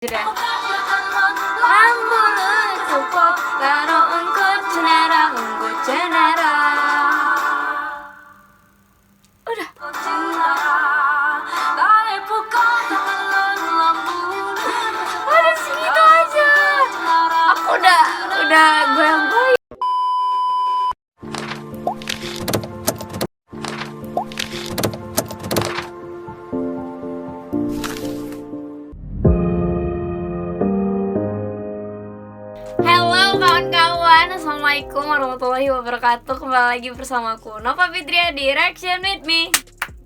Sudah. Rambut cukup karo engko cenera engko cenera. Udah. Udah segitu aja. Aku udah goyang-goyang. Halo kawan-kawan, assalamualaikum warahmatullahi wabarakatuh. Kembali lagi bersamaku Nova Fitria di Reaction with me.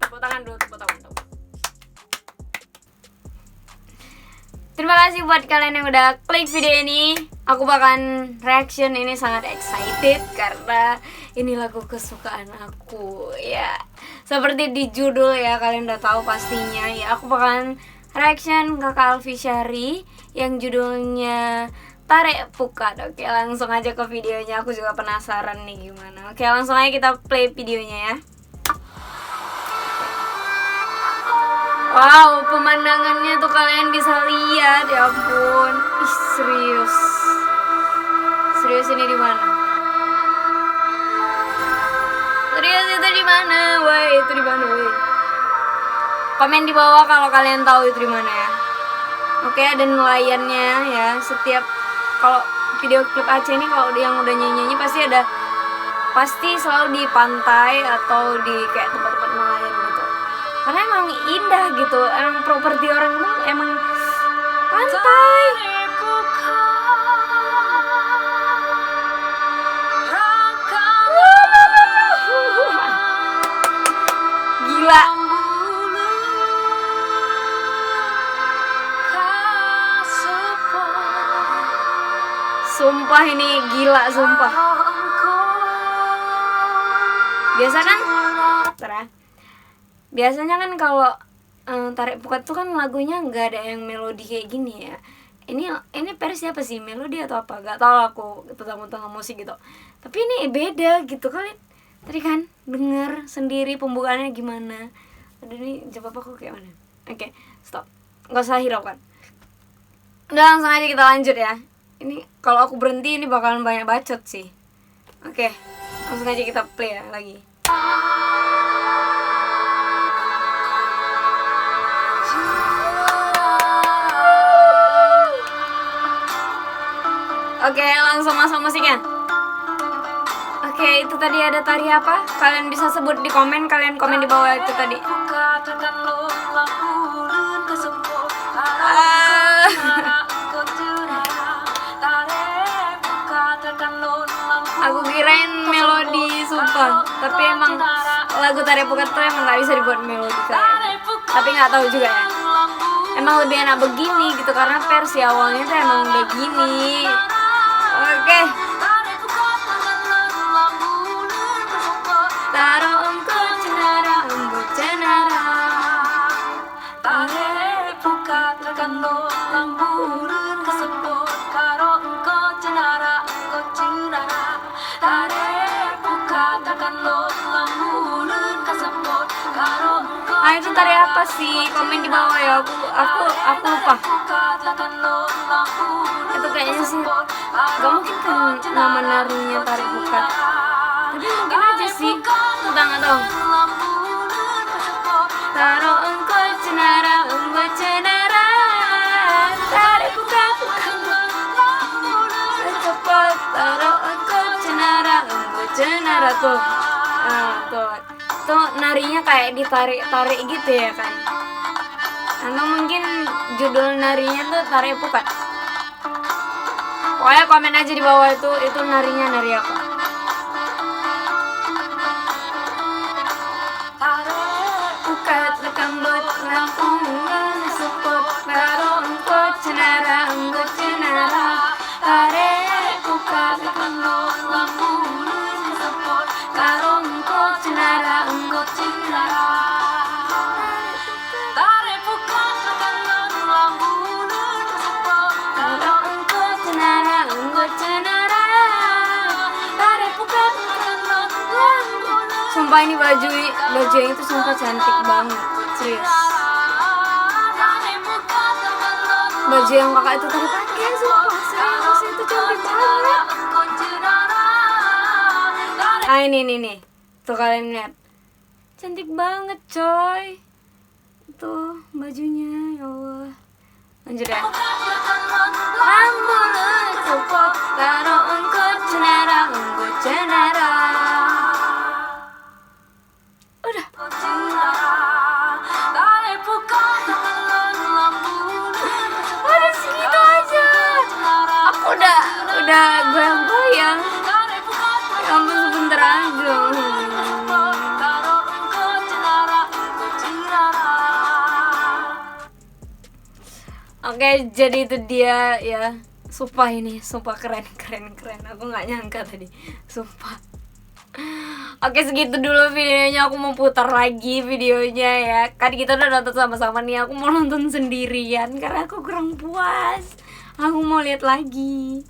Tepuk tangan dulu, tepuk tangan dulu. Terima kasih buat kalian yang udah klik video ini. Aku bakalan reaction ini sangat excited karena ini lagu kesukaan aku. Ya, seperti di judul ya, kalian udah tahu pastinya. Ya, aku bakalan reaction Kakak Alfi Syahri yang judulnya Tarik Pukat. Oke, langsung aja ke videonya. Aku juga penasaran nih gimana. Oke, langsung aja kita play videonya ya. Wow, pemandangannya tuh kalian bisa lihat, ya ampun. Ih, serius. Serius ini di mana? Serius itu di mana? Woi, itu di mana, woi? Komen di bawah kalau kalian tahu itu di mana ya. Oke, ada nelayannya ya. Setiap kalau video klip Aceh ini kalau yang udah nyanyi pasti selalu di pantai atau di kayak tempat-tempat nelayan gitu. Karena emang indah gitu, emang properti orang itu emang pantai. Gila. Sumpah ini gila, sumpah. Biasanya kan kalau Tarik Pukat tuh kan lagunya nggak ada yang melodi kayak gini ya. Ini versi apa sih, melodi atau apa? Gak tau aku tentang musik gitu. Tapi ini beda gitu, kalian tadi kan denger sendiri pembukaannya gimana. Aduh, ini jawab aku kayak mana? Oke, stop. Gak usah hiraukan. Udah, langsung aja kita lanjut ya. Ini kalau aku berhenti ini bakalan banyak bacot sih. Oke, langsung aja kita play ya lagi. Oke, langsung masuk musiknya. Oke, itu tadi ada tari apa? Kalian bisa sebut di komen, kalian komen di bawah itu tadi. Aku kirain melodi, sumpah. Tapi emang lagu Tarik Pukat tuh emang gak bisa dibuat melodi kayak. Tapi gak tahu juga ya. Emang lebih enak begini gitu karena versi awalnya tuh emang udah gini. Oke. Taro engko cenara engko cenara. Tarik Pukat tekan lambureun kasebut karo engko cenara engko cenara. Tarik Pukat tekan lambureun kasebut karo engko. Ah, itu tari apa sih? Komen di bawah ya. Aku lupa. Itu kayaknya sih gak mungkin kan nama narinya Tarik Pukat. Tapi mungkin aja sih. Nggak tahu. Taro engko cenara engko cenara. Tarik Pukat cepet. Taro engko cenara engko cenara tuh. Tuh narinya kayak ditarik-tarik gitu ya kan. Atau mungkin judul narinya tuh Tarik Pukat. Pokoknya komen aja di bawah itu narinya nari apa. Tarik Pukat lekambut lampungan seput karo engko cenara engko cenara. Tarik Pukat lekambut lampungan seput karo engko cenara engko cenara. Tarik Pukat lekambut lampungan seput karo engko cenara engko cenara. Tarik Pukat lekambut lampungan. Sumpah ini bajunya itu sumpah cantik banget, serius. baju yang kakak itu tadi pakai, sumpah serius itu cantik banget. Ah ini nih, tuh kalian lihat, cantik banget coy. Tuh bajunya, ya Allah. Lanjut ya. Udah. Udah segitu aja. Aku udah goyang-goyang. Ya ampun sebentar aja. Oke, jadi itu dia ya. Sumpah ini, sumpah keren. Aku nggak nyangka tadi, sumpah. Oke, segitu dulu videonya. Aku mau putar lagi videonya ya. Kan kita udah nonton sama-sama nih. Aku mau nonton sendirian karena aku kurang puas. Aku mau lihat lagi.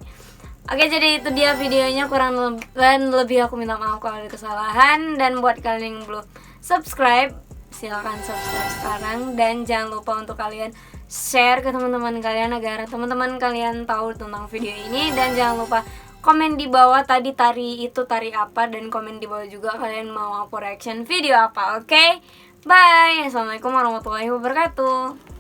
Oke, jadi itu dia videonya. Kurang dan lebih aku minta maaf kalau ada kesalahan. Dan buat kalian yang belum subscribe, silahkan subscribe sekarang. Dan jangan lupa untuk kalian share ke teman-teman kalian agar teman-teman kalian tahu tentang video ini. Dan jangan lupa komen di bawah tadi tari apa, dan komen di bawah juga kalian mau aku reaction video apa. Oke? Bye. Assalamualaikum warahmatullahi wabarakatuh.